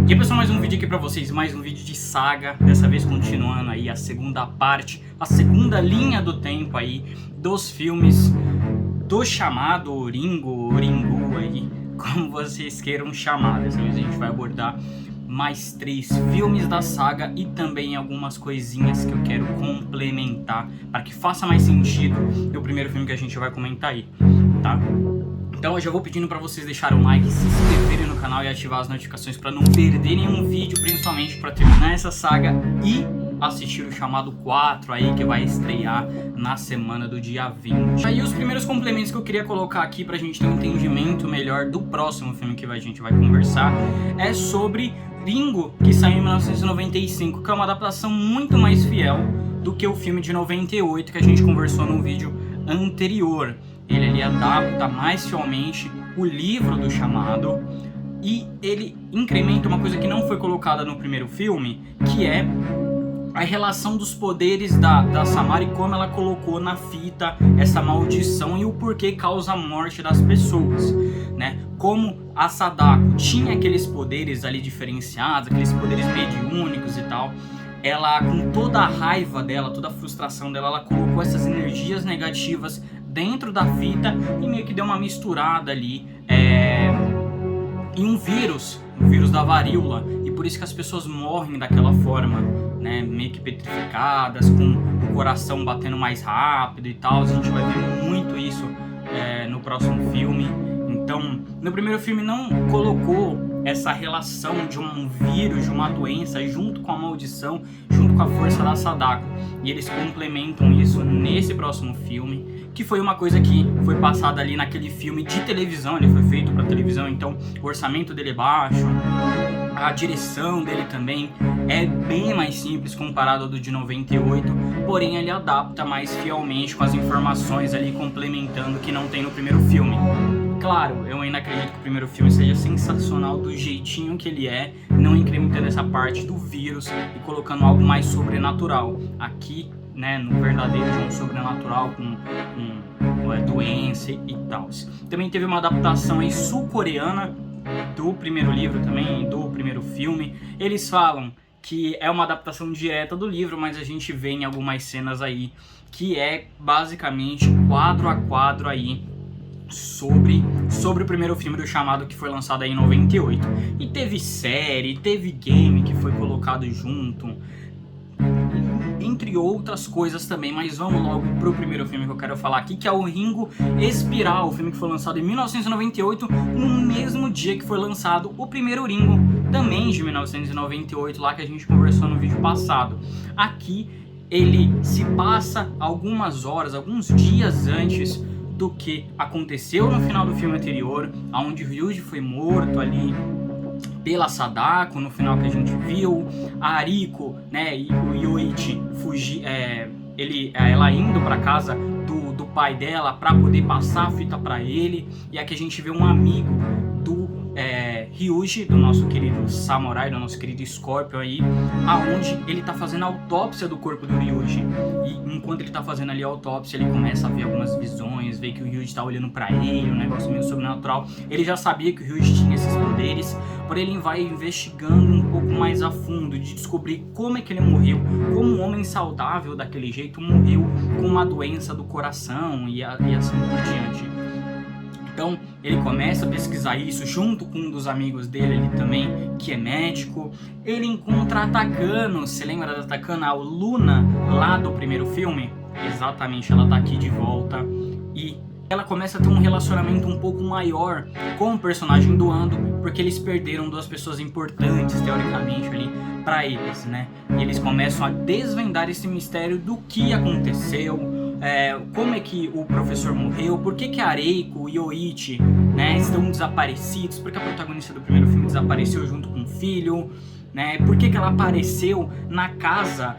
E aí pessoal, mais um vídeo aqui pra vocês, mais um vídeo de saga, dessa vez continuando aí a segunda parte, a segunda linha do tempo aí dos filmes do chamado Ringu aí, como vocês queiram chamar. Dessa vez a gente vai abordar mais 3 filmes da saga e também algumas coisinhas que eu quero complementar para que faça mais sentido no primeiro filme que a gente vai comentar aí, tá? Então eu já vou pedindo para vocês deixarem um like, se inscreverem no canal e ativar as notificações para não perder nenhum vídeo, principalmente para terminar essa saga e assistir o chamado 4 aí, que vai estrear na semana do dia 20. Aí os primeiros complementos que eu queria colocar aqui pra gente ter um entendimento melhor do próximo filme que a gente vai conversar é sobre Ringu, que saiu em 1995, que é uma adaptação muito mais fiel do que o filme de 98 que a gente conversou no vídeo anterior. Ele ali adapta mais fielmente o livro do chamado e ele incrementa uma coisa que não foi colocada no primeiro filme, que é a relação dos poderes da Samara e como ela colocou na fita essa maldição e o porquê causa a morte das pessoas, né? Como a Sadako tinha aqueles poderes ali diferenciados, aqueles poderes mediúnicos e tal, ela, com toda a raiva dela, toda a frustração dela, ela colocou essas energias negativas dentro da fita e meio que deu uma misturada ali em um vírus da varíola, e por isso que as pessoas morrem daquela forma, né, meio que petrificadas, com o coração batendo mais rápido e tal. A gente vai ver muito isso no próximo filme. Então, no primeiro filme não colocou essa relação de um vírus, de uma doença, junto com a maldição, junto com a força da Sadako. E eles complementam isso nesse próximo filme, que foi uma coisa que foi passada ali naquele filme de televisão. Ele foi feito para televisão, então o orçamento dele é baixo, a direção dele também é bem mais simples comparado ao do de 98, porém ele adapta mais fielmente com as informações ali complementando que não tem no primeiro filme. Claro, eu ainda acredito que o primeiro filme seja sensacional do jeitinho que ele é, não incrementando essa parte do vírus e colocando algo mais sobrenatural. Aqui, né, no verdadeiro de um sobrenatural com doença e tal. Também teve uma adaptação aí sul-coreana do primeiro livro também, do primeiro filme. Eles falam que é uma adaptação direta do livro, mas a gente vê em algumas cenas aí que é basicamente quadro a quadro aí sobre o primeiro filme do chamado, que foi lançado aí em 98. E teve série, teve game que foi colocado junto, entre outras coisas também, mas vamos logo pro primeiro filme que eu quero falar aqui, que é o Ringu Espiral, o filme que foi lançado em 1998, no mesmo dia que foi lançado o primeiro Ringu, também de 1998, lá que a gente conversou no vídeo passado. Aqui ele se passa algumas horas, alguns dias antes do que aconteceu no final do filme anterior, onde o Ryuji foi morto ali pela Sadako, no final que a gente viu, a Ariko, né, e o Yoichi ela indo para casa do pai dela para poder passar a fita para ele, e aqui a gente vê um amigo do Ryuji, do nosso querido samurai, do nosso querido Scorpion aí, aonde ele tá fazendo a autópsia do corpo do Ryuji, e enquanto ele tá fazendo ali a autópsia, ele começa a ver algumas visões, vê que o Ryuji tá olhando pra ele, um negócio meio sobrenatural. Ele já sabia que o Ryuji tinha esses poderes, porém ele vai investigando um pouco mais a fundo, de descobrir como é que ele morreu, como um homem saudável daquele jeito morreu com uma doença do coração e assim por diante. Então ele começa a pesquisar isso junto com um dos amigos dele ali também, que é médico. Ele encontra a Takano. Você lembra da Takano, a Luna lá do primeiro filme? Exatamente, ela tá aqui de volta e ela começa a ter um relacionamento um pouco maior com o personagem do Ando, porque eles perderam 2 pessoas importantes, teoricamente, ali pra eles, né? E eles começam a desvendar esse mistério do que aconteceu, como é que o professor morreu, por que a Reiko e o Yoichi, né, estão desaparecidos, porque a protagonista do primeiro filme desapareceu junto com o filho, né, por que ela apareceu na casa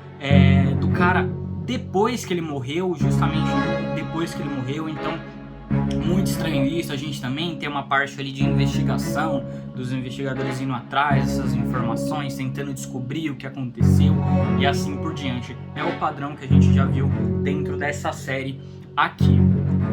do cara depois que ele morreu, justamente depois que ele morreu. Então muito estranho isso. A gente também tem uma parte ali de investigação, dos investigadores indo atrás dessas informações, tentando descobrir o que aconteceu e assim por diante. É o padrão que a gente já viu dentro dessa série aqui.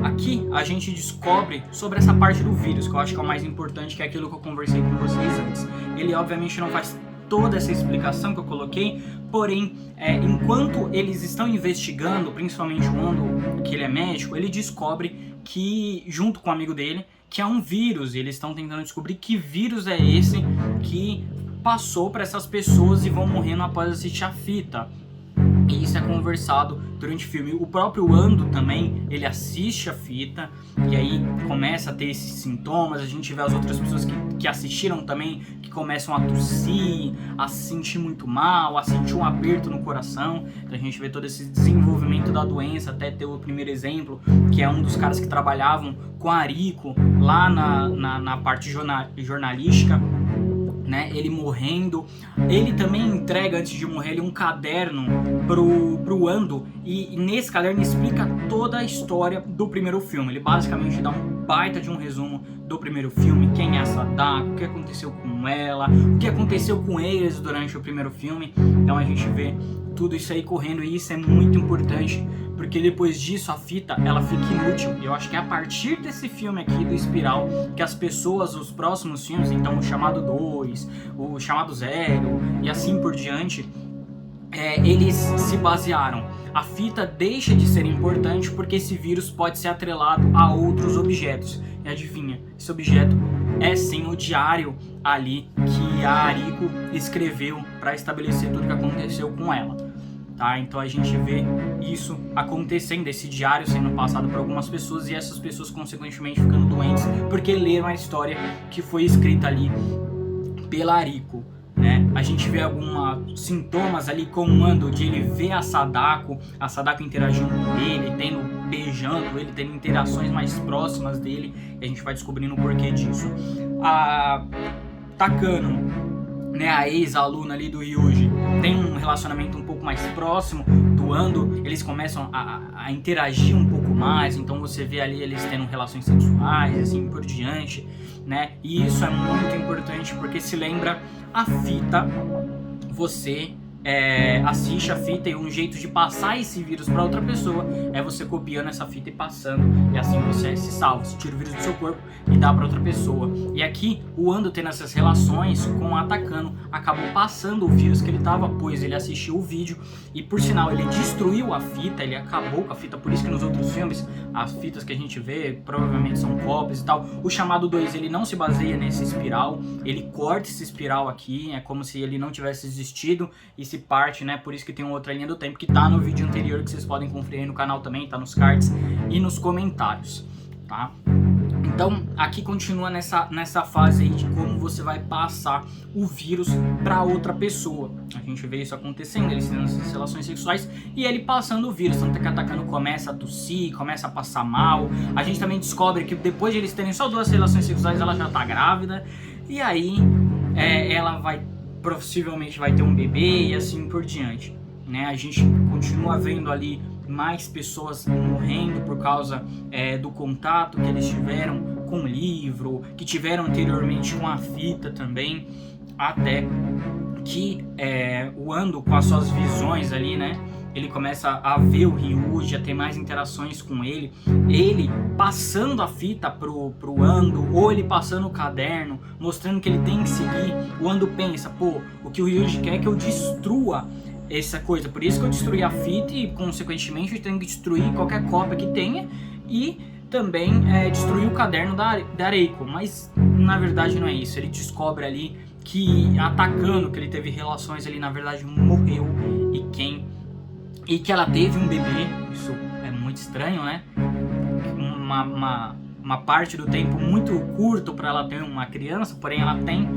aqui a gente descobre sobre essa parte do vírus, que eu acho que é o mais importante, que é aquilo que eu conversei com vocês antes. Ele obviamente não faz toda essa explicação que eu coloquei, porém, enquanto eles estão investigando, principalmente o Ando, que ele é médico, ele descobre que, junto com o amigo dele, que é um vírus, e eles estão tentando descobrir que vírus é esse que passou para essas pessoas e vão morrendo após assistir a fita. E isso é conversado durante o filme. O próprio Ando também, ele assiste a fita e aí começa a ter esses sintomas. A gente vê as outras pessoas que assistiram também, que começam a tossir, a se sentir muito mal, a sentir um aperto no coração. Então a gente vê todo esse desenvolvimento da doença, até ter o primeiro exemplo, que é um dos caras que trabalhavam com a Ariko lá na parte jornalística, né, ele morrendo. Ele também entrega, antes de morrer, um caderno pro Ando, e nesse caderno explica toda a história do primeiro filme. Ele basicamente dá um baita de um resumo do primeiro filme, quem é a Sadako, o que aconteceu com ela, o que aconteceu com eles durante o primeiro filme. Então a gente vê tudo isso aí correndo, e isso é muito importante, porque depois disso a fita ela fica inútil. Eu acho que é a partir desse filme aqui do Espiral que as pessoas, os próximos filmes, então o Chamado 2, o Chamado 0 e assim por diante, eles se basearam. A fita deixa de ser importante porque esse vírus pode ser atrelado a outros objetos. E adivinha, esse objeto é sim o diário ali que a Ariko escreveu para estabelecer tudo que aconteceu com ela. Tá? Então a gente vê isso acontecendo, esse diário sendo passado por algumas pessoas, e essas pessoas consequentemente ficando doentes porque leram a história que foi escrita ali pela Ariko, né? A gente vê alguns sintomas ali, como Ando, de ele ver a Sadako interagindo com ele, beijando ele, tendo interações mais próximas dele, e a gente vai descobrindo o porquê disso. A Takano, né, a ex-aluna ali do Ryuji, tem um relacionamento um pouco mais próximo do Ando. Eles começam a interagir um pouco mais, então você vê ali eles tendo relações sexuais, assim por diante, né? E isso é muito importante porque se lembra a fita, você assiste a fita, e um jeito de passar esse vírus para outra pessoa é você copiando essa fita e passando, e assim você se salva, você tira o vírus do seu corpo e dá para outra pessoa. E aqui o Ando, tendo essas relações com a Takano, acabou passando o vírus que ele tava, pois ele assistiu o vídeo, e por sinal ele destruiu a fita, ele acabou com a fita. Por isso que nos outros filmes as fitas que a gente vê provavelmente são cópias e tal. O Chamado 2 ele não se baseia nesse espiral, ele corta esse espiral aqui, é como se ele não tivesse existido e se parte, né? Por isso que tem uma outra linha do tempo que tá no vídeo anterior, que vocês podem conferir aí no canal também, tá nos cards e nos comentários, tá? Então aqui continua nessa fase aí de como você vai passar o vírus para outra pessoa. A gente vê isso acontecendo, eles tendo essas relações sexuais e ele passando o vírus, tanto que a Takano começa a tossir, começa a passar mal. A gente também descobre que depois de eles terem só 2 relações sexuais, ela já tá grávida, e aí ela possivelmente vai ter um bebê e assim por diante, né? A gente continua vendo ali mais pessoas morrendo por causa do contato que eles tiveram com o livro, que tiveram anteriormente com a fita também, até que o Ando, com as suas visões ali, né, ele começa a ver o Ryuji, a ter mais interações com ele passando a fita pro Ando, ou ele passando o caderno, mostrando que ele tem que seguir. O Ando pensa, pô, o que o Ryuji quer é que eu destrua essa coisa, por isso que eu destruí a fita, e consequentemente eu tenho que destruir qualquer cópia que tenha, e também destruir o caderno da Ariko. Mas na verdade não é isso. Ele descobre ali que a Takano, que ele teve relações ali, na verdade morreu, e que ela teve um bebê. Isso é muito estranho, né? Uma parte do tempo muito curto para ela ter uma criança, porém ela tem.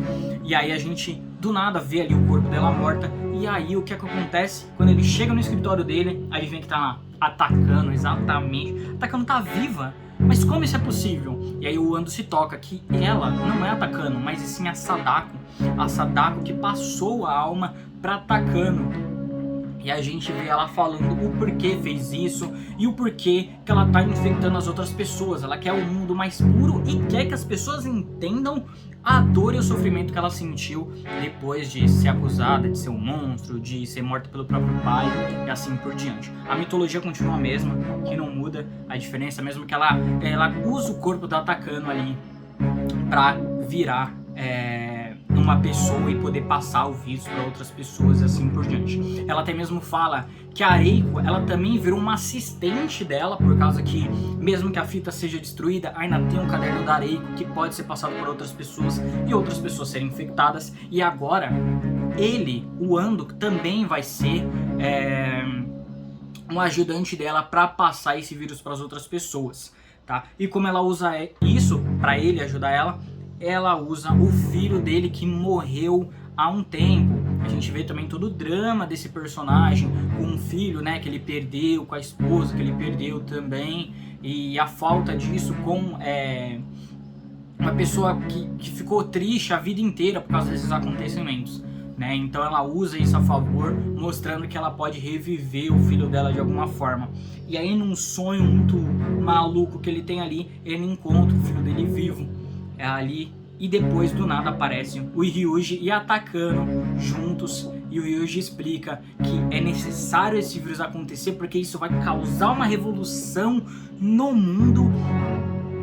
E aí a gente do nada vê ali o corpo dela morta. E aí o que é que acontece? Quando ele chega no escritório dele, aí vem que tá lá atacando, exatamente. Atacando tá viva. Mas como isso é possível? E aí o Ando se toca que ela não é atacando, mas sim a Sadako. A Sadako que passou a alma pra Takano. E a gente vê ela falando o porquê fez isso e o porquê que ela tá infectando as outras pessoas. Ela quer um mundo mais puro e quer que as pessoas entendam a dor e o sofrimento que ela sentiu depois de ser acusada de ser um monstro, de ser morta pelo próprio pai e assim por diante. A mitologia continua a mesma, que não muda. A diferença mesmo que ela usa o corpo da Takano ali pra virar uma pessoa e poder passar o vírus para outras pessoas e assim por diante. Ela até mesmo fala que a Reiko, ela também virou uma assistente dela, por causa que mesmo que a fita seja destruída, ainda tem um caderno da Reiko que pode ser passado por outras pessoas e outras pessoas serem infectadas. E agora ele, o Ando, também vai ser um ajudante dela para passar esse vírus para as outras pessoas, tá? E como ela usa isso para ele ajudar ela usa o filho dele que morreu há um tempo. A gente vê também todo o drama desse personagem com um filho, né, que ele perdeu, com a esposa que ele perdeu também, e a falta disso com uma pessoa que ficou triste a vida inteira por causa desses acontecimentos, né? Então ela usa isso a favor, mostrando que ela pode reviver o filho dela de alguma forma. E aí, num sonho muito maluco que ele tem ali, ele encontra o filho dele vivo ali, e depois do nada aparece o Ryuji e a Takano juntos, e o Ryuji explica que é necessário esse vírus acontecer porque isso vai causar uma revolução no mundo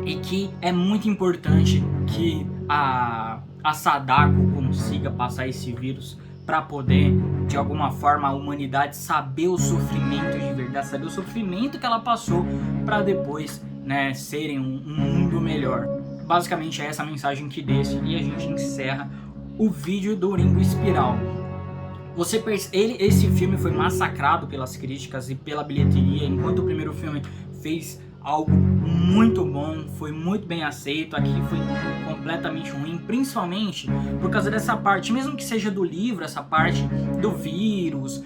e que é muito importante que a Sadako consiga passar esse vírus para poder, de alguma forma, a humanidade saber o sofrimento de verdade, saber o sofrimento que ela passou para depois, né, serem um mundo melhor. Basicamente é essa mensagem que deixa, e a gente encerra o vídeo do Ringo Espiral. Esse filme foi massacrado pelas críticas e pela bilheteria, enquanto o primeiro filme fez algo muito bom, foi muito bem aceito. Aqui foi completamente ruim, principalmente por causa dessa parte, mesmo que seja do livro, essa parte do vírus,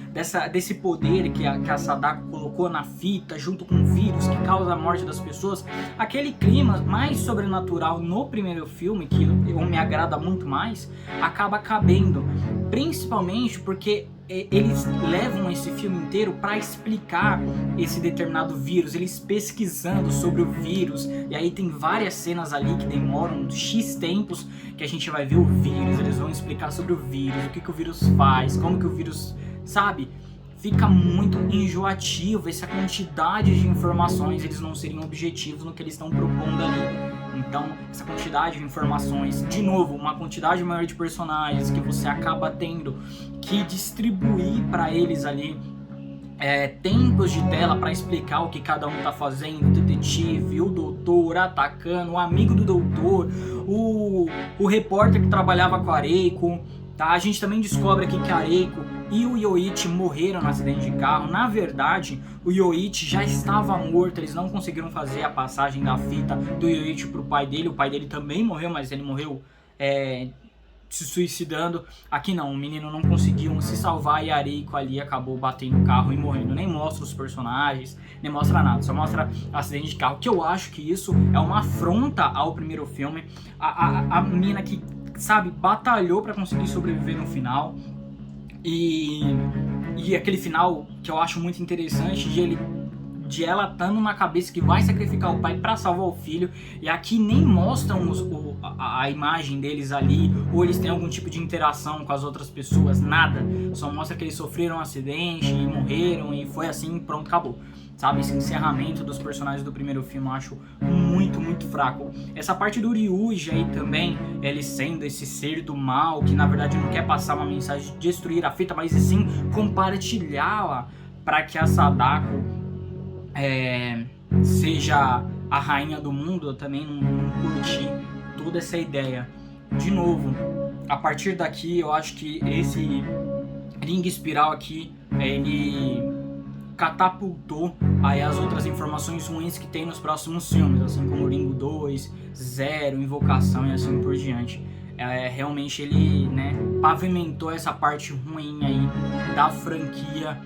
desse poder que a Sadako colocou na fita, junto com o vírus que causa a morte das pessoas. Aquele clima mais sobrenatural no primeiro filme, que me agrada muito mais, acaba cabendo, principalmente porque eles levam esse filme inteiro para explicar esse determinado vírus, eles pesquisando sobre o vírus, e aí tem várias cenas ali que demoram X tempos, que a gente vai ver o vírus, eles vão explicar sobre o vírus, o que o vírus faz, como que o vírus, sabe? Fica muito enjoativo essa quantidade de informações, eles não seriam objetivos no que eles estão propondo ali. Então, essa quantidade de informações, de novo, uma quantidade maior de personagens que você acaba tendo que distribuir para eles ali tempos de tela para explicar o que cada um tá fazendo, o detetive, o doutor, a Takano, o amigo do doutor, o repórter que trabalhava com a Reiko, tá? A gente também descobre aqui que a Reiko e o Yoichi morreram no acidente de carro. Na verdade, o Yoichi já estava morto, eles não conseguiram fazer a passagem da fita do Yoichi pro pai dele. O pai dele também morreu, mas ele morreu se suicidando. Aqui não, o menino não conseguiu se salvar e a Reiko ali acabou batendo o carro e morrendo. Nem mostra os personagens, nem mostra nada, só mostra acidente de carro, que eu acho que isso é uma afronta ao primeiro filme. A mina que, sabe, batalhou para conseguir sobreviver no final. E aquele final que eu acho muito interessante de ela estando na cabeça que vai sacrificar o pai para salvar o filho, e aqui nem mostram a imagem deles ali, ou eles têm algum tipo de interação com as outras pessoas, nada, só mostra que eles sofreram um acidente e morreram e foi assim, pronto, acabou, sabe? Esse encerramento dos personagens do primeiro filme eu acho muito, muito fraco. Essa parte do Ryuji aí também, ele sendo esse ser do mal, que na verdade não quer passar uma mensagem de destruir a fita, mas sim compartilhá-la para que a Sadako seja a rainha do mundo. Eu também não curti toda essa ideia. De novo, a partir daqui eu acho que esse Ring Espiral aqui, ele catapultou aí as outras informações ruins que tem nos próximos filmes, assim como Ringo 2, Zero, Invocação e assim por diante. Realmente ele, né, pavimentou essa parte ruim aí da franquia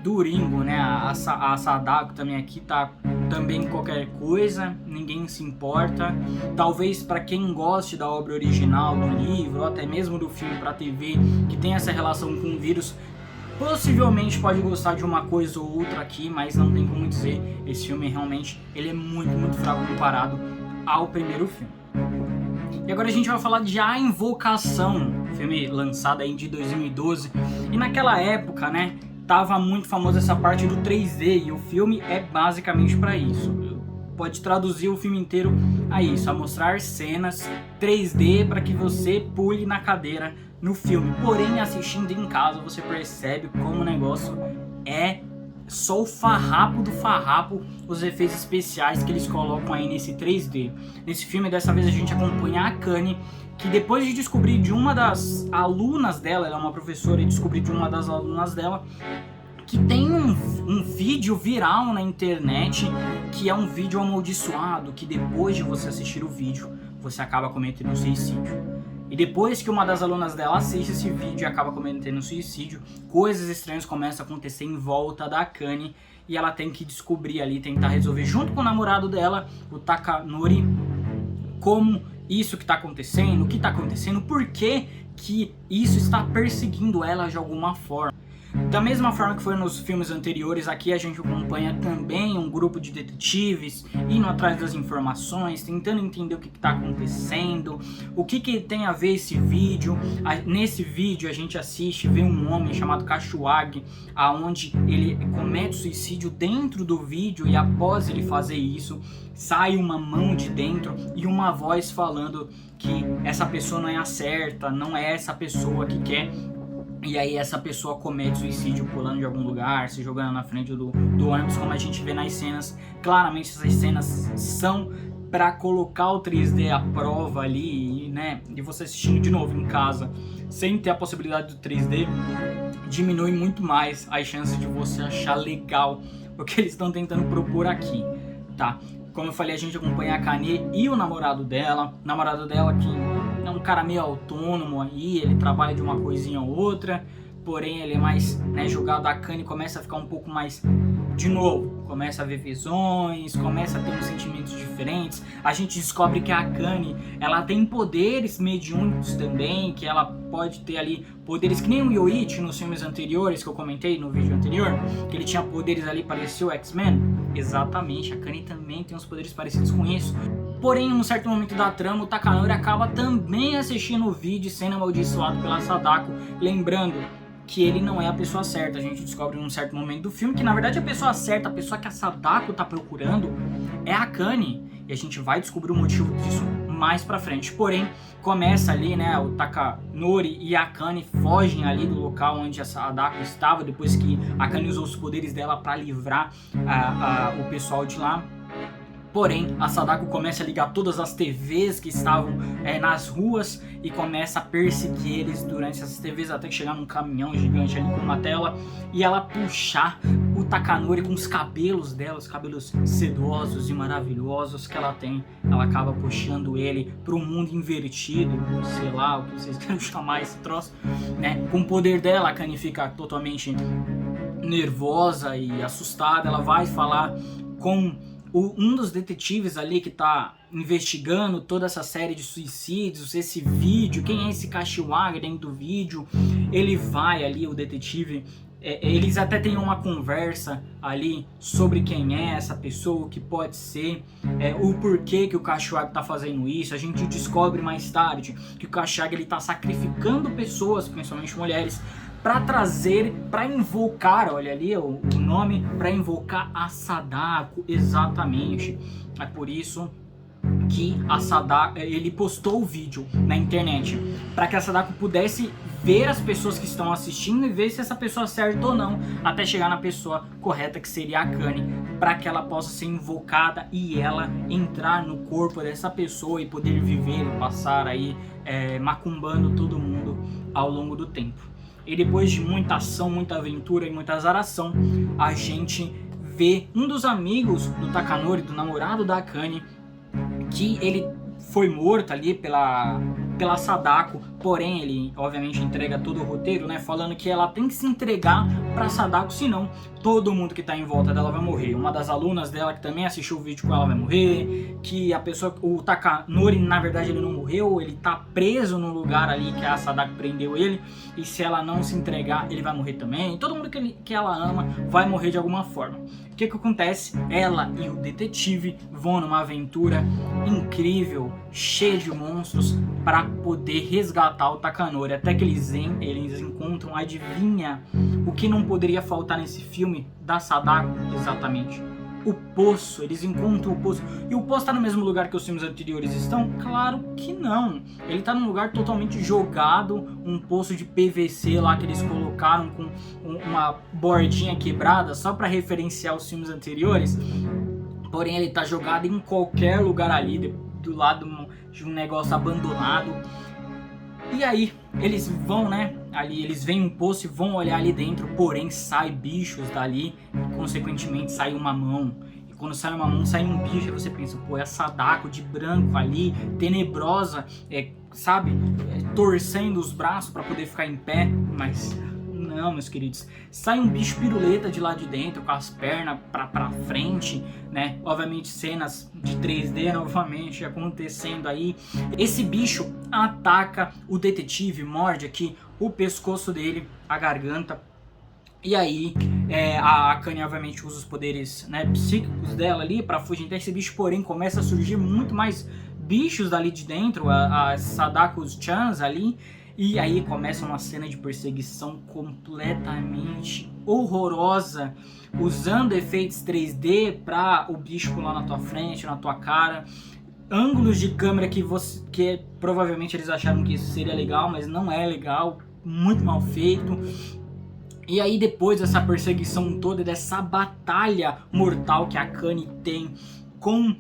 do Ringo, né? A Sadako também aqui tá também qualquer coisa, ninguém se importa. Talvez para quem goste da obra original, do livro, ou até mesmo do filme para TV, que tem essa relação com o vírus, possivelmente pode gostar de uma coisa ou outra aqui, mas não tem como dizer. Esse filme realmente ele é muito fraco comparado ao primeiro filme. E agora a gente vai falar de A Invocação, filme lançado aí de 2012. E naquela época, né, tava muito famosa essa parte do 3D, e o filme é basicamente para isso. Pode traduzir o filme inteiro a isso, a mostrar cenas 3D para que você pule na cadeira no filme. Porém, assistindo em casa, você percebe como o negócio é só o farrapo do farrapo, os efeitos especiais que eles colocam aí nesse 3D. Nesse filme, dessa vez a gente acompanha a Akane, que depois de descobrir de uma das alunas dela, ela é uma professora, e descobrir de uma das alunas dela que tem um vídeo viral na internet, que é um vídeo amaldiçoado, que depois de você assistir o vídeo, você acaba cometendo suicídio. E depois que uma das alunas dela assiste esse vídeo e acaba cometendo suicídio, coisas estranhas começam a acontecer em volta da Akane, e ela tem que descobrir ali, tentar resolver junto com o namorado dela, o Takanori, como isso que está acontecendo, o que está acontecendo, por que isso está perseguindo ela de alguma forma. Da mesma forma que foi nos filmes anteriores, aqui a gente acompanha também um grupo de detetives indo atrás das informações, tentando entender o que está acontecendo, o que tem a ver esse vídeo. Nesse vídeo a gente assiste, vê um homem chamado Kashiwagi, aonde ele comete suicídio dentro do vídeo, e após ele fazer isso, sai uma mão de dentro e uma voz falando que essa pessoa não é a certa, não é essa pessoa que quer. E aí essa pessoa comete suicídio pulando de algum lugar, se jogando na frente do ônibus, como a gente vê nas cenas. Claramente essas cenas são para colocar o 3D à prova ali, né? E você assistindo de novo em casa, sem ter a possibilidade do 3D, diminui muito mais as chances de você achar legal o que eles estão tentando propor aqui, tá? Como eu falei, a gente acompanha a Akane e o namorado dela que é um cara meio autônomo aí, ele trabalha de uma coisinha ou outra, porém ele é mais, né, jogado. A Akane começa a ficar um pouco mais, de novo, começa a ver visões, começa a ter uns sentimentos diferentes. A gente descobre que a Akane, ela tem poderes mediúnicos também, que ela pode ter ali poderes que nem o Yoichi nos filmes anteriores, que eu comentei no vídeo anterior, que ele tinha poderes ali, parecia o X-Men. Exatamente, a Akane também tem uns poderes parecidos com isso. Porém, em um certo momento da trama, o Takanori acaba também assistindo o vídeo sendo amaldiçoado pela Sadako, lembrando que ele não é a pessoa certa. A gente descobre em um certo momento do filme que na verdade a pessoa certa, a pessoa que a Sadako tá procurando, é a Akane, e a gente vai descobrir o motivo disso mais pra frente. Porém, começa ali, né, o Takanori e a Akane fogem ali do local onde a Sadako estava, depois que a Akane usou os poderes dela para livrar o pessoal de lá. Porém, a Sadako começa a ligar todas as TVs que estavam nas ruas e começa a perseguir eles durante essas TVs, até que chegar num caminhão gigante ali com uma tela, e ela puxar o Takanori com os cabelos dela, os cabelos sedosos e maravilhosos que ela tem. Ela acaba puxando ele para um mundo invertido, sei lá o que vocês querem chamar esse troço, né? Com o poder dela, a Akane fica totalmente nervosa e assustada. Ela vai falar com um dos detetives ali que tá investigando toda essa série de suicídios, esse vídeo, quem é esse Kashiwagi dentro do vídeo. Ele vai ali, o detetive, eles até têm uma conversa ali sobre quem é essa pessoa, o que pode ser, o porquê que o Kashiwagi tá fazendo isso. A gente descobre mais tarde que o Kashiwagi ele tá sacrificando pessoas, principalmente mulheres, para trazer, para invocar, olha ali o nome, para invocar a Sadako, exatamente. É por isso que a Sadako, ele postou o vídeo na internet, para que a Sadako pudesse ver as pessoas que estão assistindo e ver se essa pessoa é certa ou não, até chegar na pessoa correta, que seria a Akane, para que ela possa ser invocada e ela entrar no corpo dessa pessoa e poder viver e passar aí macumbando todo mundo ao longo do tempo. E depois de muita ação, muita aventura e muita azaração, a gente vê um dos amigos do Takanori, do namorado da Akane, que ele foi morto ali pela Sadako Porém, ele obviamente entrega todo o roteiro, né, falando que ela tem que se entregar pra Sadako, senão todo mundo que tá em volta dela vai morrer. Uma das alunas dela que também assistiu o vídeo com ela vai morrer, que a pessoa, o Takanori, na verdade ele não morreu, ele tá preso no lugar ali que a Sadako prendeu ele, e se ela não se entregar, ele vai morrer também. Todo mundo que ela ama vai morrer de alguma forma. O que acontece? Ela e o detetive vão numa aventura incrível, cheia de monstros, para poder resgatar o Takanori. Até que eles encontram, adivinha, o que não poderia faltar nesse filme da Sadako? Exatamente, o poço. Eles encontram o poço. E o poço está no mesmo lugar que os filmes anteriores estão? Claro que não. Ele está num lugar totalmente jogado, um poço de PVC lá que eles colocaram com uma bordinha quebrada só para referenciar os filmes anteriores. Porém, ele está jogado em qualquer lugar ali, do lado de um negócio abandonado. E aí, eles vão, né, ali, eles veem um poço e vão olhar ali dentro, porém sai bichos dali, e consequentemente sai uma mão. E quando sai uma mão, sai um bicho, e você pensa, pô, é a Sadako de branco ali, tenebrosa, sabe, torcendo os braços para poder ficar em pé, mas não, meus queridos, sai um bicho piruleta de lá de dentro, com as pernas pra frente, né, obviamente cenas de 3D novamente acontecendo aí. Esse bicho ataca o detetive, morde aqui o pescoço dele, a garganta, e aí a Akane obviamente usa os poderes, né, psíquicos dela ali pra fugir desse bicho, porém começa a surgir muito mais bichos dali de dentro, as Sadako-chans ali. E aí começa uma cena de perseguição completamente horrorosa, usando efeitos 3D para o bicho pular na tua frente, na tua cara. Ângulos de câmera que provavelmente eles acharam que isso seria legal, mas não é legal, muito mal feito. E aí depois dessa perseguição toda, dessa batalha mortal que a Akane tem com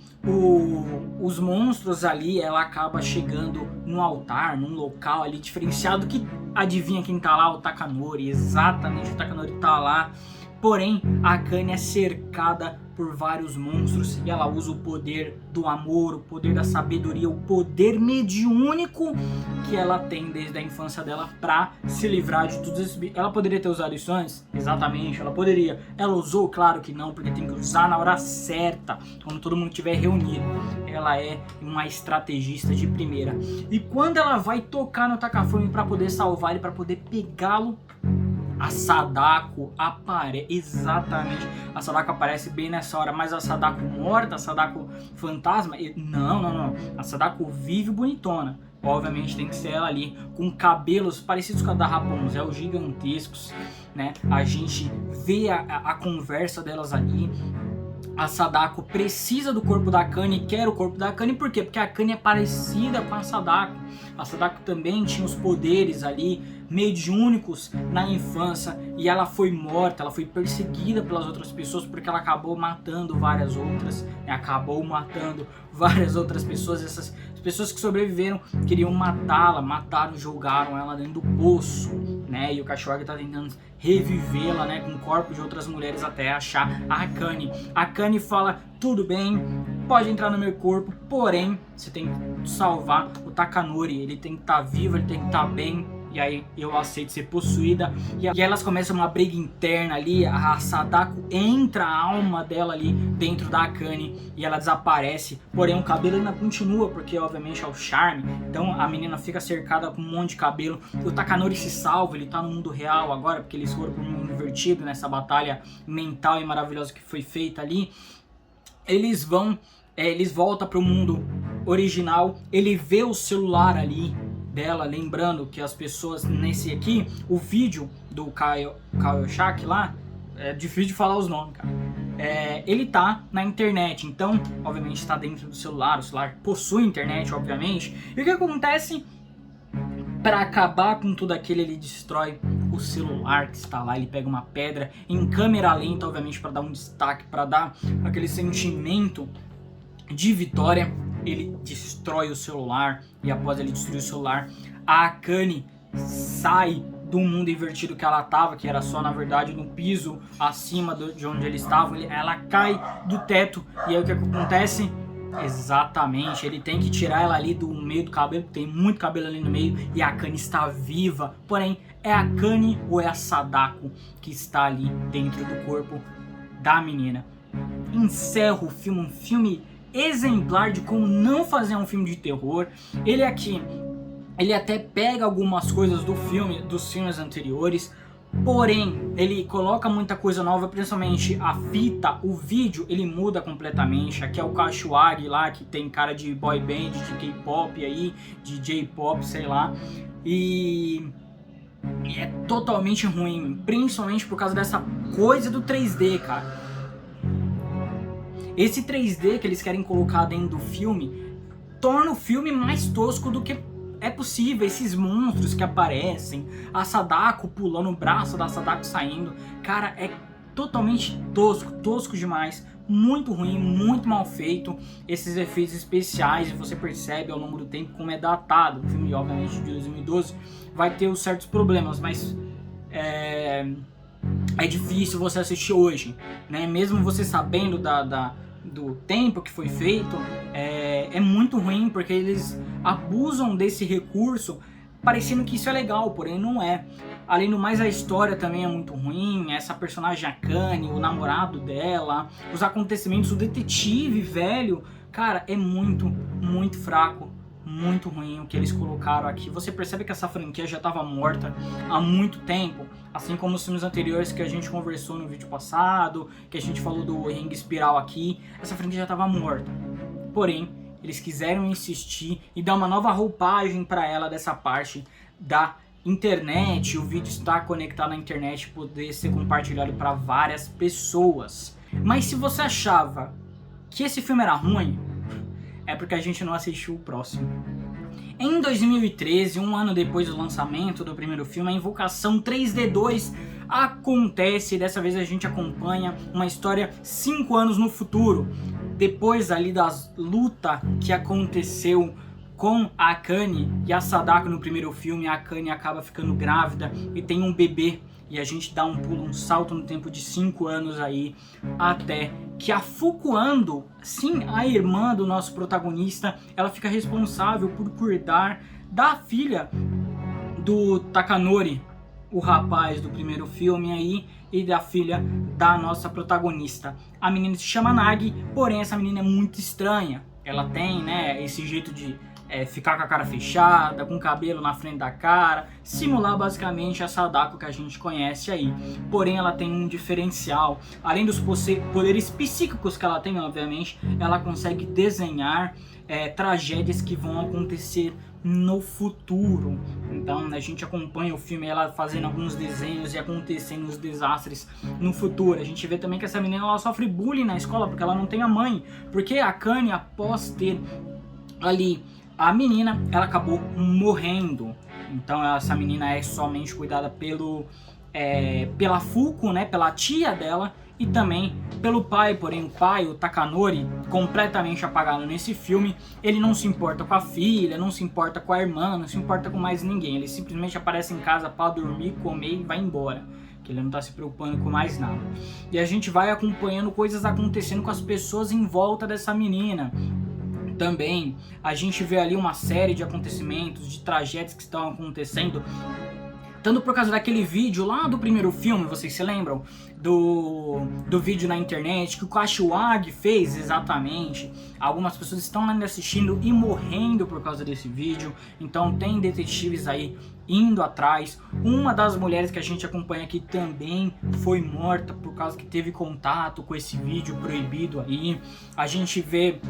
os monstros ali, ela acaba chegando no altar, num local ali diferenciado, que adivinha quem tá lá? O Takanori. Exatamente, o Takanori tá lá. Porém, a Akane é cercada por vários monstros e ela usa o poder do amor, o poder da sabedoria, o poder mediúnico que ela tem desde a infância dela pra se livrar de tudo isso. Ela poderia ter usado isso antes? Exatamente, ela poderia. Ela usou? Claro que não, porque tem que usar na hora certa, quando todo mundo estiver reunido. Ela é uma estrategista de primeira. E quando ela vai tocar no Takafumi pra poder salvar ele, pra poder pegá-lo, a Sadako aparece. Exatamente, a Sadako aparece bem nessa hora. Mas a Sadako morta, a Sadako fantasma? Não. A Sadako vive bonitona. Obviamente tem que ser ela ali, com cabelos parecidos com a da Rapunzel, gigantescos, né? A gente vê a conversa delas ali. A Sadako precisa do corpo da Akane, quer o corpo da Akane, por quê? Porque a Akane é parecida com a Sadako. A Sadako também tinha os poderes ali, mediúnicos na infância, e ela foi morta, ela foi perseguida pelas outras pessoas porque ela acabou matando várias outras, né? Essas pessoas que sobreviveram queriam matá-la, mataram, jogaram ela dentro do poço, né? E o Kashiwagi tá tentando revivê-la, né, com o corpo de outras mulheres até achar a Akane. A Akane fala, tudo bem, pode entrar no meu corpo, porém você tem que salvar o Takanori, ele tem que estar vivo, ele tem que estar bem. E aí eu aceito ser possuída. E aí elas começam uma briga interna ali. A Sadako entra a alma dela ali dentro da Akane e ela desaparece. Porém o cabelo ainda continua, porque obviamente é o charme. Então a menina fica cercada com um monte de cabelo. O Takanori se salva, ele tá no mundo real agora, porque eles foram pro mundo invertido nessa batalha mental e maravilhosa que foi feita ali. Eles voltam pro mundo original. Ele vê o celular ali dela, lembrando que as pessoas nesse aqui, o vídeo do Kaioshaki lá, é difícil de falar os nomes, cara. Ele tá na internet, então obviamente está dentro do celular, o celular possui internet, obviamente. E o que acontece? Para acabar com tudo aquilo, ele destrói o celular que está lá, ele pega uma pedra em câmera lenta, obviamente para dar um destaque, para dar aquele sentimento de vitória. Ele destrói o celular, e após ele destruir o celular, a Akane sai do mundo invertido que ela estava, que era só na verdade no piso acima de onde eles estavam. Ela cai do teto, e aí o que acontece? Exatamente, ele tem que tirar ela ali do meio do cabelo, tem muito cabelo ali no meio, e a Akane está viva. Porém, é a Akane ou é a Sadako que está ali dentro do corpo da menina? Encerra o filme, um filme exemplar de como não fazer um filme de terror. Ele aqui, ele até pega algumas coisas dos filmes anteriores, porém ele coloca muita coisa nova, principalmente a fita, o vídeo ele muda completamente. Aqui é o Kashiwagi lá, que tem cara de boy band, de K-pop aí, de J-pop, sei lá, e é totalmente ruim, principalmente por causa dessa coisa do 3D, cara. Esse 3D que eles querem colocar dentro do filme torna o filme mais tosco do que é possível. Esses monstros que aparecem, a Sadako pulando, o braço da Sadako saindo, cara, é totalmente tosco, tosco demais, muito ruim, muito mal feito. Esses efeitos especiais, você percebe ao longo do tempo como é datado. O filme, obviamente, de 2012 vai ter os certos problemas, mas é difícil você assistir hoje, né? Mesmo você sabendo do tempo que foi feito, é muito ruim, porque eles abusam desse recurso, parecendo que isso é legal, porém não é. Além do mais, a história também é muito ruim. Essa personagem Akane, o namorado dela, os acontecimentos, o detetive velho, cara, é muito, muito fraco, muito ruim o que eles colocaram aqui. Você percebe que essa franquia já estava morta há muito tempo, assim como os filmes anteriores que a gente conversou no vídeo passado, que a gente falou do Ring Espiral aqui. Essa franquia já estava morta, porém eles quiseram insistir e dar uma nova roupagem para ela dessa parte da internet, o vídeo estar conectado na internet, poder ser compartilhado para várias pessoas. Mas se você achava que esse filme era ruim, é porque a gente não assistiu o próximo. Em 2013, um ano depois do lançamento do primeiro filme, a Invocação 3D2 acontece. Dessa vez a gente acompanha uma história 5 anos no futuro, depois ali das lutas que aconteceu com a Akane e a Sadako no primeiro filme. A Akane acaba ficando grávida e tem um bebê, e a gente dá um pulo, um salto no tempo de 5 anos aí, até que a Fuku Ando, sim, a irmã do nosso protagonista, ela fica responsável por cuidar da filha do Takanori, o rapaz do primeiro filme aí, e da filha da nossa protagonista. A menina se chama Nagi, porém essa menina é muito estranha. Ela tem, né, esse jeito de ficar com a cara fechada, com o cabelo na frente da cara, simular basicamente a Sadako que a gente conhece aí. Porém ela tem um diferencial, além dos poderes psíquicos que ela tem, obviamente, ela consegue desenhar tragédias que vão acontecer no futuro. Então a gente acompanha o filme, ela fazendo alguns desenhos e acontecendo os desastres no futuro. A gente vê também que essa menina ela sofre bullying na escola porque ela não tem a mãe, porque a Akane, após ter ali a menina, ela acabou morrendo. Então essa menina é somente cuidada pela Fuku, né, pela tia dela, e também pelo pai. Porém o pai, o Takanori, completamente apagado nesse filme. Ele não se importa com a filha, não se importa com a irmã, não se importa com mais ninguém. Ele simplesmente aparece em casa para dormir, comer e vai embora, que ele não tá se preocupando com mais nada. E a gente vai acompanhando coisas acontecendo com as pessoas em volta dessa menina. Também a gente vê ali uma série de acontecimentos, de tragédias que estão acontecendo, tanto por causa daquele vídeo lá do primeiro filme, vocês se lembram? Do vídeo na internet que o Kashiwagi fez, exatamente. Algumas pessoas estão ainda assistindo e morrendo por causa desse vídeo. Então tem detetives aí indo atrás. Uma das mulheres que a gente acompanha aqui também foi morta por causa que teve contato com esse vídeo proibido aí. A gente vê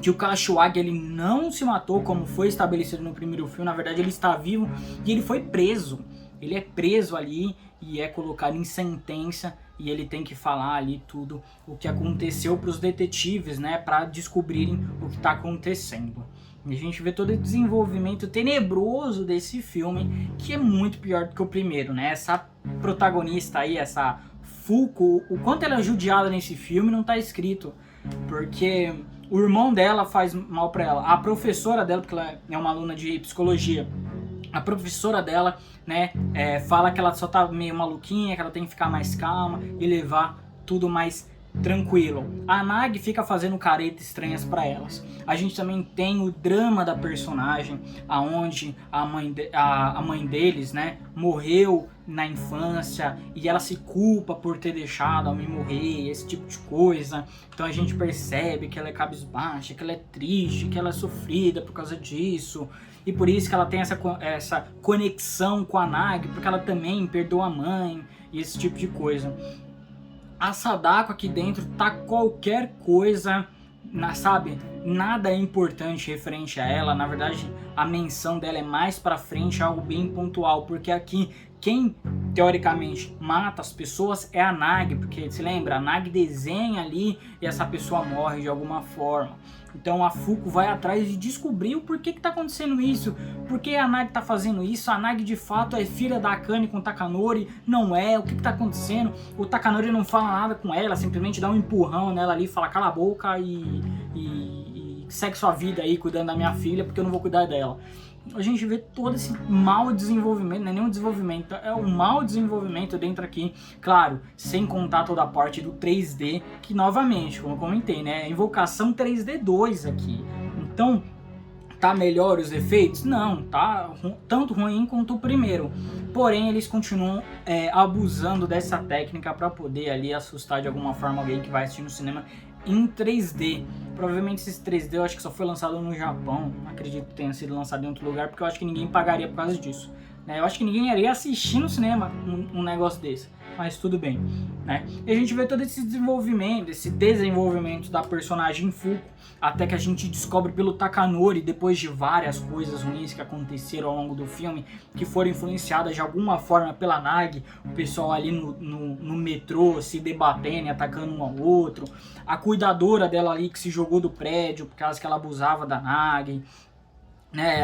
que o Kashiwagi ele não se matou como foi estabelecido no primeiro filme. Na verdade ele está vivo e ele foi preso. Ele é preso ali e é colocado em sentença, e ele tem que falar ali tudo o que aconteceu para os detetives, né, para descobrirem o que está acontecendo. E a gente vê todo o desenvolvimento tenebroso desse filme, que é muito pior do que o primeiro, né? Essa protagonista aí, essa Fuku, o quanto ela é judiada nesse filme não está escrito, porque o irmão dela faz mal pra ela, a professora dela, porque ela é uma aluna de psicologia, a professora dela, né, fala que ela só tá meio maluquinha, que ela tem que ficar mais calma e levar tudo mais tranquilo. A Nagi fica fazendo caretas estranhas para elas. A gente também tem o drama da personagem, aonde a mãe deles, né, morreu na infância e ela se culpa por ter deixado a mãe morrer, esse tipo de coisa. Então a gente percebe que ela é cabisbaixa, que ela é triste, que ela é sofrida por causa disso. E por isso que ela tem essa conexão com a Nagi, porque ela também perdoa a mãe e esse tipo de coisa. A Sadako aqui dentro tá qualquer coisa, sabe? Nada é importante referente a ela. Na verdade, a menção dela é mais pra frente, algo bem pontual, porque aqui quem teoricamente mata as pessoas é a Nagi, porque se lembra, a Nagi desenha ali e essa pessoa morre de alguma forma. Então a Fuko vai atrás de descobrir o porquê que tá acontecendo isso, por que a Nagi tá fazendo isso. A Nagi de fato é filha da Akane com o Takanori, não é, o que tá acontecendo? O Takanori não fala nada com ela, simplesmente dá um empurrão nela ali, fala cala a boca e segue sua vida aí cuidando da minha filha, porque eu não vou cuidar dela. A gente vê todo esse mau desenvolvimento, não é nem um desenvolvimento, é um mau desenvolvimento dentro aqui, claro, sem contar toda a parte do 3D, que novamente, como eu comentei, né, é invocação 3D 2 aqui. Então, tá melhor os efeitos? Não, tá tanto ruim quanto o primeiro. Porém, eles continuam abusando dessa técnica para poder ali assustar de alguma forma alguém que vai assistir no cinema em 3D. Provavelmente esse 3D eu acho que só foi lançado no Japão, não acredito que tenha sido lançado em outro lugar, porque eu acho que ninguém pagaria por causa disso, né? Eu acho que ninguém iria assistir no cinema um negócio desse, mas tudo bem, né? E a gente vê todo esse desenvolvimento da personagem Fuko, até que a gente descobre pelo Takanori, depois de várias coisas ruins que aconteceram ao longo do filme, que foram influenciadas de alguma forma pela Nagi, o pessoal ali no metrô se debatendo e atacando um ao outro, a cuidadora dela ali que se jogou do prédio por causa que ela abusava da Nagi, né?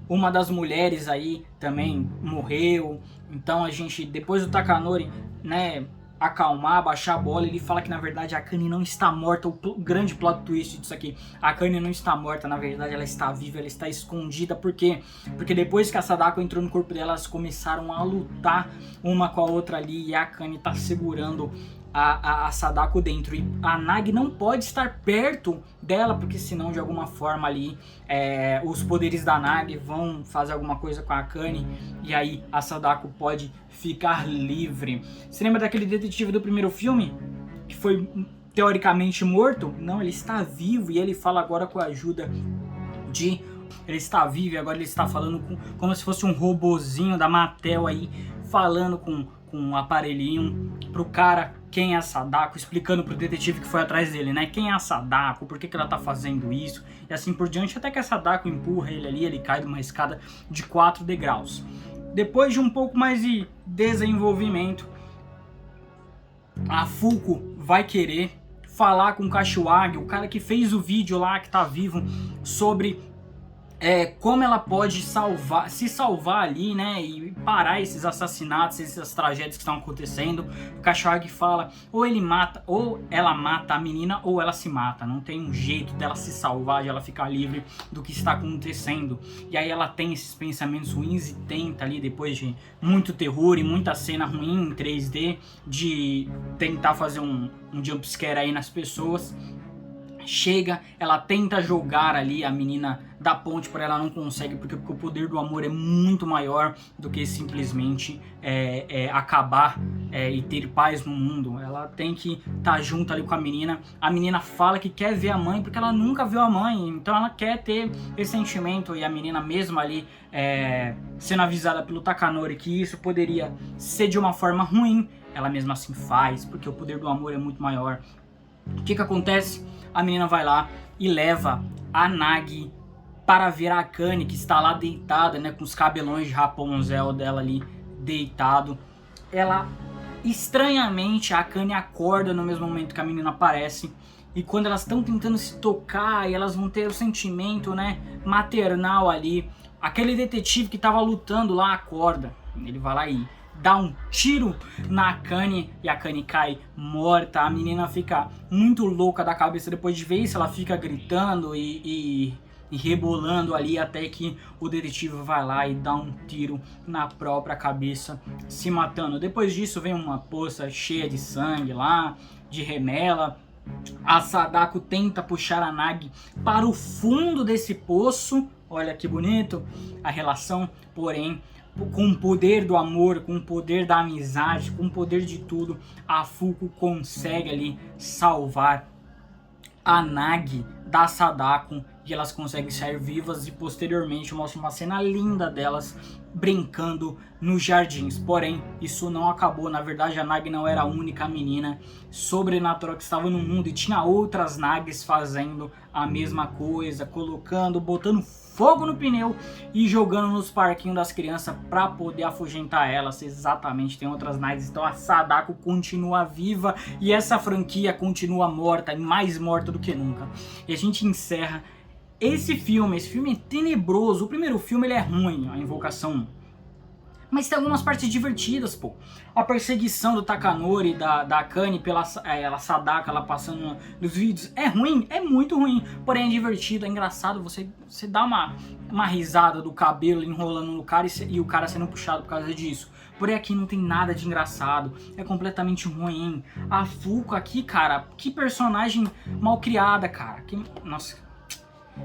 Uma das mulheres aí também morreu. Então a gente, depois do Takanori, né, acalmar, baixar a bola, ele fala que na verdade a Akane não está morta. O grande plot twist disso aqui: a Akane não está morta, na verdade ela está viva, ela está escondida. Por quê? Porque depois que a Sadako entrou no corpo dela, elas começaram a lutar uma com a outra ali, e a Akane está segurando a Sadako dentro, e a Nagi não pode estar perto dela, porque senão de alguma forma ali os poderes da Nagi vão fazer alguma coisa com a Akane, e aí a Sadako pode ficar livre. Você lembra daquele detetive do primeiro filme que foi teoricamente morto? Não, ele está vivo, e ele fala agora com a ajuda de... Ele está vivo e agora ele está falando como se fosse um robozinho da Mattel aí, falando com um aparelhinho pro cara quem é a Sadako, explicando pro detetive que foi atrás dele, né? Quem é a Sadako, por que ela tá fazendo isso, e assim por diante, até que a Sadako empurra ele ali, ele cai de uma escada de 4 degraus. Depois de um pouco mais de desenvolvimento, a Fuko vai querer falar com o Kashiwagi, o cara que fez o vídeo lá, que tá vivo, sobre como ela pode se salvar ali, né, e parar esses assassinatos, essas tragédias que estão acontecendo. O Kashiwagi fala, ou ele mata, ou ela mata a menina, ou ela se mata. Não tem um jeito dela se salvar, de ela ficar livre do que está acontecendo. E aí ela tem esses pensamentos ruins e tenta ali, depois de muito terror e muita cena ruim em 3D, de tentar fazer um jumpscare aí nas pessoas. Chega, ela tenta jogar ali a menina da ponte, para ela não consegue, porque o poder do amor é muito maior do que simplesmente acabar e ter paz no mundo. Ela tem que estar junto ali com a menina fala que quer ver a mãe, porque ela nunca viu a mãe, então ela quer ter esse sentimento, e a menina mesmo ali sendo avisada pelo Takanori que isso poderia ser de uma forma ruim, ela mesma assim faz, porque o poder do amor é muito maior. O que acontece? A menina vai lá e leva a Nagi para ver a Akane, que está lá deitada, né, com os cabelões de Rapunzel dela ali deitado. Ela, estranhamente, a Akane acorda no mesmo momento que a menina aparece, e quando elas estão tentando se tocar, e elas vão ter o sentimento, né, maternal ali, aquele detetive que estava lutando lá acorda. Ele vai lá e dá um tiro na Akane, e a Akane cai morta. A menina fica muito louca da cabeça depois de ver isso, ela fica gritando e rebolando ali, até que o detetive vai lá e dá um tiro na própria cabeça, se matando. Depois disso vem uma poça cheia de sangue lá, de remela. A Sadako tenta puxar a Nagi para o fundo desse poço. Olha que bonito a relação, porém, com o poder do amor, com o poder da amizade, com o poder de tudo, a Fuko consegue ali salvar a Nagi da Sadako e elas conseguem sair vivas, e posteriormente mostra uma cena linda delas brincando nos jardins. Porém, isso não acabou. Na verdade, a Nagi não era a única menina sobrenatural que estava no mundo, e tinha outras Nagis fazendo a mesma coisa, botando fogo no pneu e jogando nos parquinhos das crianças para poder afugentar elas. Exatamente, tem outras Nagis. Então a Sadako continua viva e essa franquia continua morta, mais morta do que nunca. E a gente encerra esse filme é tenebroso. O primeiro filme ele é ruim, a Invocação 1. Mas tem algumas partes divertidas, pô. A perseguição do Takanori, da Akane pela Sadako, ela passando nos vídeos, é ruim, é muito ruim. Porém é divertido, é engraçado, você dá uma risada do cabelo enrolando no cara e o cara sendo puxado por causa disso. Porém aqui não tem nada de engraçado, é completamente ruim. A Fuko aqui, cara, que personagem mal criada, cara. Nossa,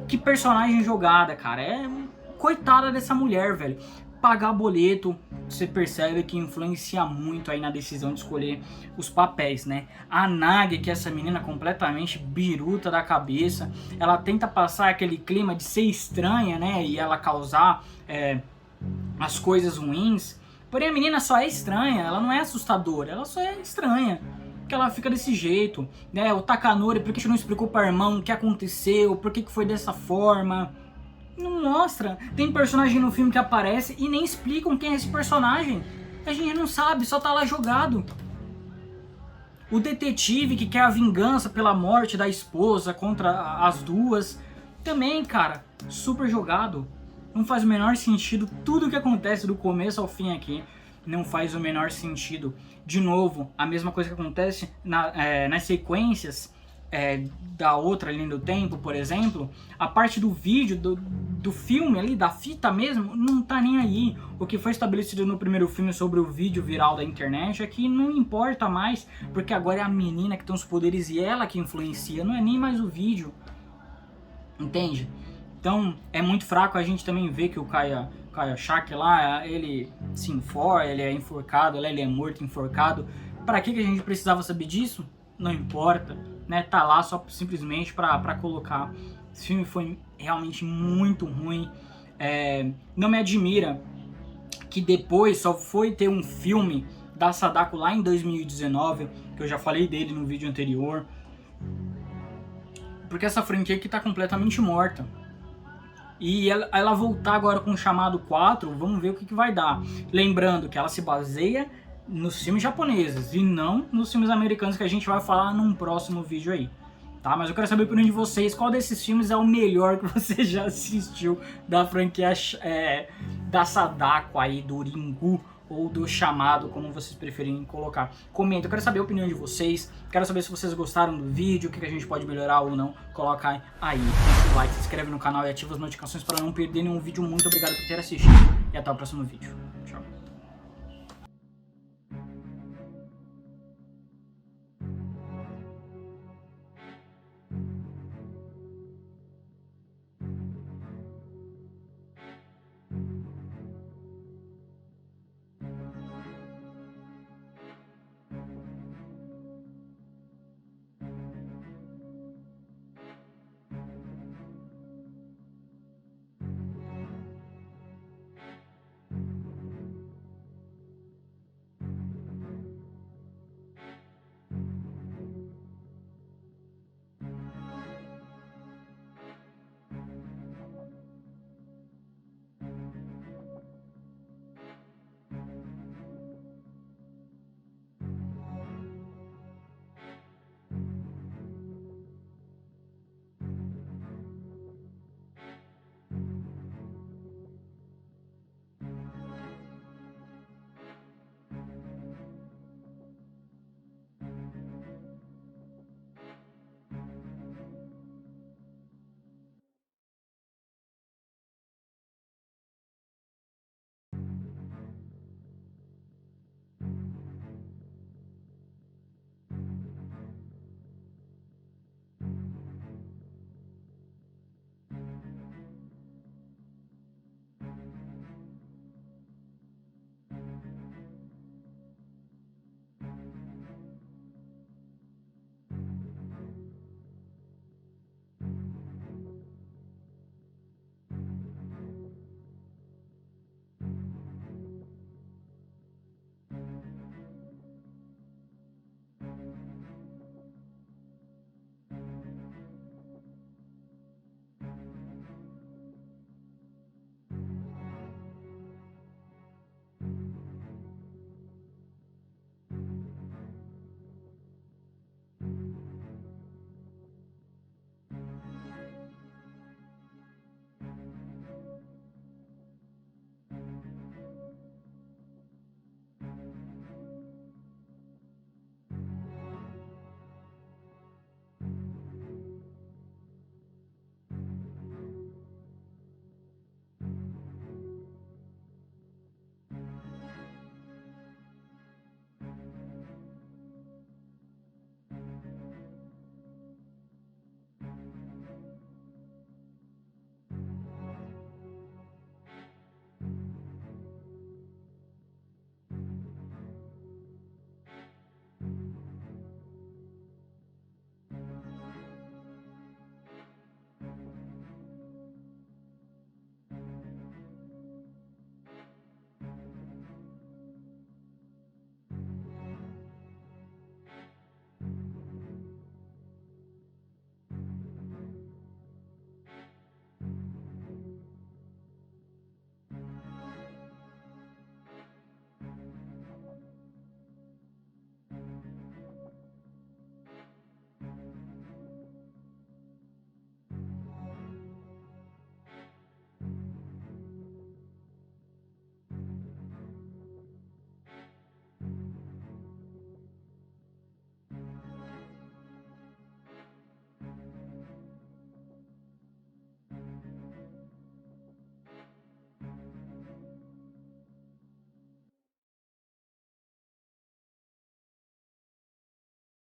que personagem jogada, cara. Coitada dessa mulher, velho. Pagar boleto, você percebe que influencia muito aí na decisão de escolher os papéis, né? A Nagi, que é essa menina completamente biruta da cabeça, ela tenta passar aquele clima de ser estranha, né? E ela causar as coisas ruins. Porém a menina só é estranha, ela não é assustadora, ela só é estranha. Que ela fica desse jeito, né? O Takanori, por que não explicou para o irmão o que aconteceu, por que foi dessa forma? Não mostra. Tem personagem no filme que aparece e nem explicam quem é esse personagem. A gente não sabe, só tá lá jogado. O detetive que quer a vingança pela morte da esposa contra as duas, também, cara, super jogado. Não faz o menor sentido. Tudo que acontece do começo ao fim aqui não faz o menor sentido. De novo, a mesma coisa que acontece nas sequências da outra linha do tempo, por exemplo. A parte do vídeo, do filme ali, da fita mesmo, não tá nem aí. O que foi estabelecido no primeiro filme sobre o vídeo viral da internet é que não importa mais, porque agora é a menina que tem os poderes e ela que influencia, não é nem mais o vídeo. Entende? Então é muito fraco. A gente também vê que o Kaya Shak lá, ele se enforca, ele é enforcado, ele é morto enforcado. Pra que a gente precisava saber disso? Não importa, né? Tá lá só simplesmente pra colocar. Esse filme foi realmente muito ruim. Não me admira que depois só foi ter um filme da Sadako lá em 2019, que eu já falei dele no vídeo anterior, porque essa franquia aqui tá completamente morta. E ela voltar agora com o Chamado 4, vamos ver o que vai dar. Lembrando que ela se baseia nos filmes japoneses e não nos filmes americanos, que a gente vai falar num próximo vídeo aí, tá? Mas eu quero saber a opinião de vocês, qual desses filmes é o melhor que você já assistiu da franquia da Sadako aí, do Ringu ou do Chamado, como vocês preferirem colocar. Comenta, eu quero saber a opinião de vocês, quero saber se vocês gostaram do vídeo, o que a gente pode melhorar ou não. Coloca aí, deixa o like, se inscreve no canal e ativa as notificações para não perder nenhum vídeo. Muito obrigado por ter assistido e até o próximo vídeo.